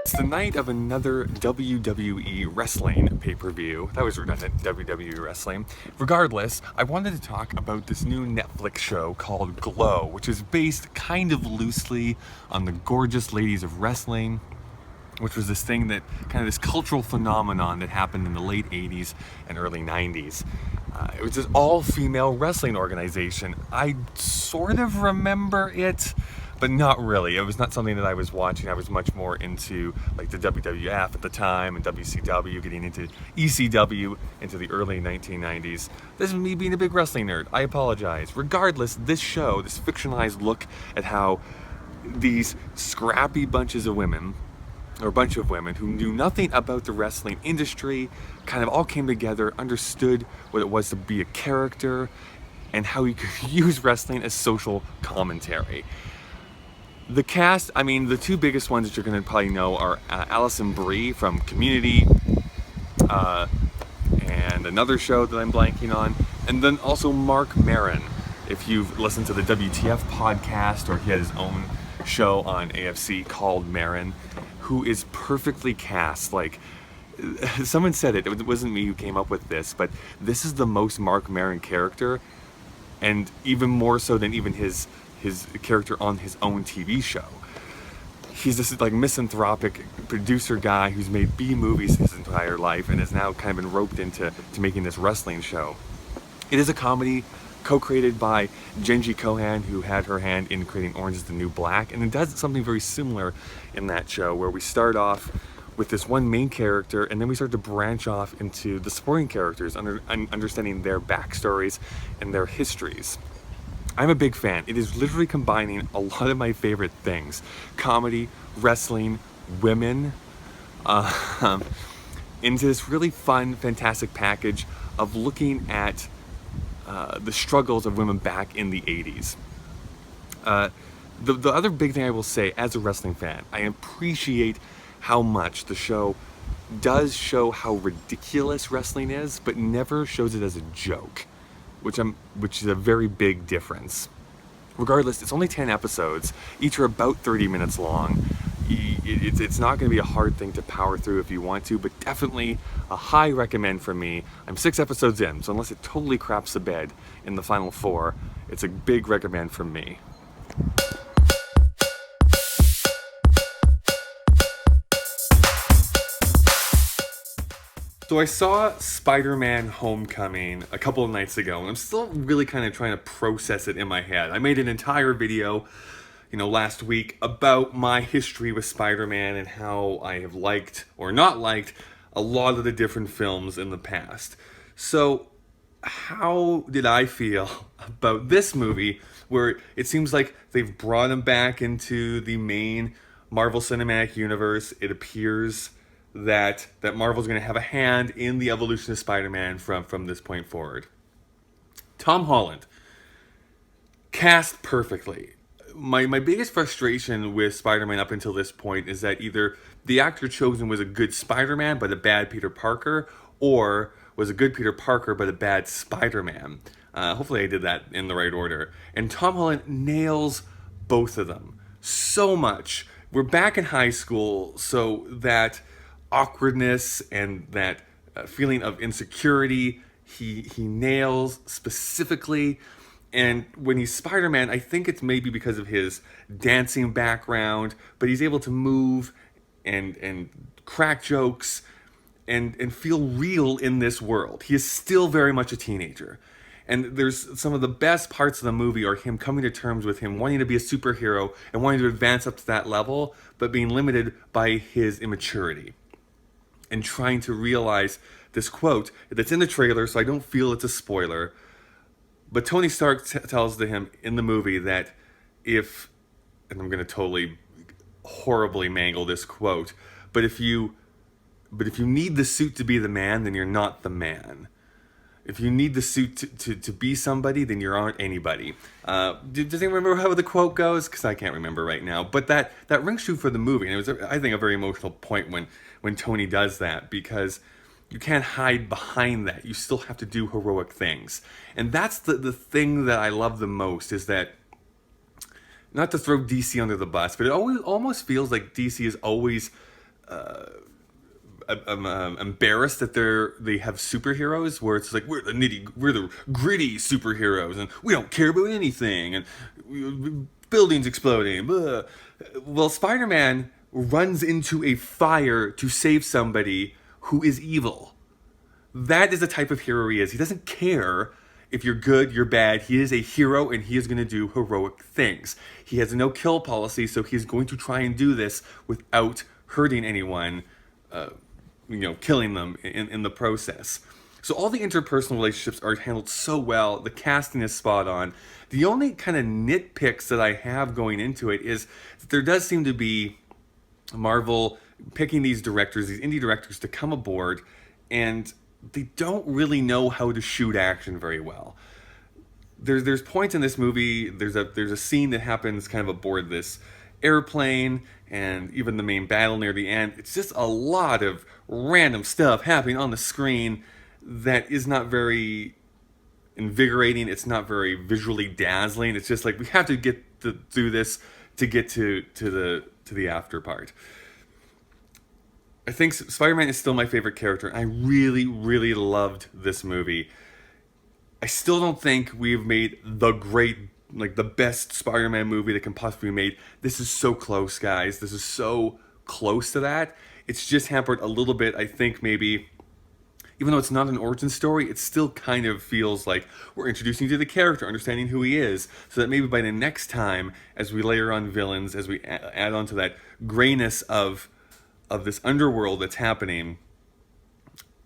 It's the night of another WWE wrestling pay-per-view. That was redundant, WWE wrestling. Regardless, I wanted to talk about this new Netflix show called Glow, which is based kind of loosely on the gorgeous ladies of wrestling, which was this thing that, kind of this cultural phenomenon that happened in the late 80s and early 90s. It was this all-female wrestling organization. I sort of remember it, but not really. It was not something that I was watching. I was much more into like the WWF at the time and WCW, getting into ECW into the early 1990s. This is me being a big wrestling nerd. I apologize. Regardless, this show, this fictionalized look at how these scrappy bunches of women, or a bunch of women who knew nothing about the wrestling industry, kind of all came together, understood what it was to be a character, and how you could use wrestling as social commentary. The cast, I mean, the two biggest ones that you're going to probably know are Alison Brie from Community, and another show that I'm blanking on, and then also Mark Maron. If you've listened to the WTF podcast, or he had his own show on AFC called Maron, who is perfectly cast. Like, someone said it wasn't me who came up with this, but this is the most Mark Maron character, and even more so than even his character on his own TV show. He's this like misanthropic producer guy who's made B movies his entire life and has now kind of been roped into making this wrestling show. It is a comedy co-created by Genji Kohan, who had her hand in creating Orange is the New Black, and it does something very similar in that show, where we start off with this one main character, and then we start to branch off into the supporting characters, understanding their backstories and their histories. I'm a big fan. It is literally combining a lot of my favorite things: comedy, wrestling, women, into this really fun, fantastic package of looking at the struggles of women back in the 80s. The other big thing I will say, as a wrestling fan, I appreciate how much the show does show how ridiculous wrestling is, but never shows it as a joke, which is a very big difference. Regardless, it's only 10 episodes. Each are about 30 minutes long. It's not going to be a hard thing to power through if you want to, but definitely a high recommend from me. I'm 6 episodes in, so unless it totally craps the bed in the final 4, it's a big recommend from me. So I saw Spider-Man Homecoming a couple of nights ago, and I'm still really kind of trying to process it in my head. I made an entire video last week about my history with Spider-Man and how I have liked or not liked a lot of the different films in the past. So how did I feel about this movie, where it seems like they've brought him back into the main Marvel Cinematic Universe? It appears that Marvel's going to have a hand in the evolution of Spider-Man from this point forward. Tom Holland, cast perfectly. My biggest frustration with Spider-Man up until this point is that either the actor chosen was a good Spider-Man but a bad Peter Parker, or was a good Peter Parker but a bad Spider-Man. Hopefully I did that in the right order. And Tom Holland nails both of them so much. We're back in high school, so that awkwardness and that feeling of insecurity he nails specifically. And when he's Spider-Man, I think it's maybe because of his dancing background, but he's able to move and crack jokes and feel real in this world. He is still very much a teenager. And there's some of the best parts of the movie are him coming to terms with him wanting to be a superhero and wanting to advance up to that level, but being limited by his immaturity. And trying to realize this quote that's in the trailer, so I don't feel it's a spoiler. But Tony Stark tells to him in the movie that if, and I'm going to totally horribly mangle this quote, but if you need the suit to be the man, then you're not the man. If you need the suit to be somebody, then you aren't anybody. Does anyone remember how the quote goes? Because I can't remember right now. But that rings true for the movie. And it was, I think, a very emotional point when Tony does that, because you can't hide behind that. You still have to do heroic things. And that's the thing that I love the most, is that, not to throw DC under the bus, but it always almost feels like DC is always I'm embarrassed that they have superheroes where it's like we're the gritty superheroes and we don't care about anything and buildings exploding. Blah. Well, Spider-Man runs into a fire to save somebody who is evil. That is the type of hero he is. He doesn't care if you're good, you're bad. He is a hero and he is going to do heroic things. He has a no kill policy, so he's going to try and do this without hurting anyone, killing them in the process. So all the interpersonal relationships are handled so well. The casting is spot on. The only kind of nitpicks that I have going into it is that there does seem to be Marvel picking these directors, these indie directors, to come aboard, and they don't really know how to shoot action very well. There's points in this movie. There's a scene that happens kind of aboard this airplane, and even the main battle near the end. It's just a lot of random stuff happening on the screen that is not very invigorating. It's not very visually dazzling. It's just like we have to get to do this to get to the after part. I think Spider-Man is still my favorite character. I really, really loved this movie. I still don't think we've made the best Spider-Man movie that can possibly be made. This is so close, guys. This is so close to that. It's just hampered a little bit. I think maybe, even though it's not an origin story, it still kind of feels like we're introducing you to the character, understanding who he is, so that maybe by the next time, as we layer on villains, as we add on to that grayness of this underworld that's happening,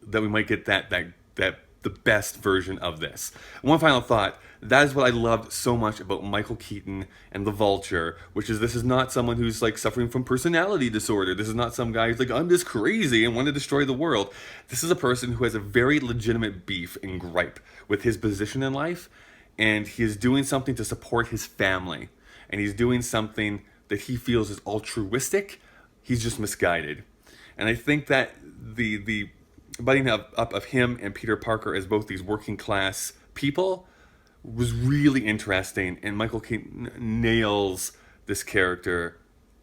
that we might get that the best version of this. And one final thought, that is what I loved so much about Michael Keaton and the Vulture, which is this is not someone who's like suffering from personality disorder. This is not some guy who's like, I'm just crazy and want to destroy the world. This is a person who has a very legitimate beef and gripe with his position in life, and he is doing something to support his family, and he's doing something that he feels is altruistic. He's just misguided. And I think that the butting up of him and Peter Parker as both these working class people was really interesting, and Michael Keaton nails this character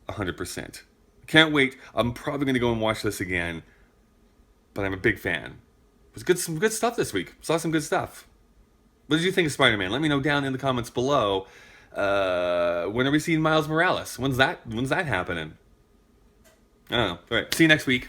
100%. Can't wait. I'm probably going to go and watch this again, but I'm a big fan. It was some good stuff this week. Saw some good stuff. What did you think of Spider-Man? Let me know down in the comments below. When are we seeing Miles Morales? When's that happening? I don't know. All right. See you next week.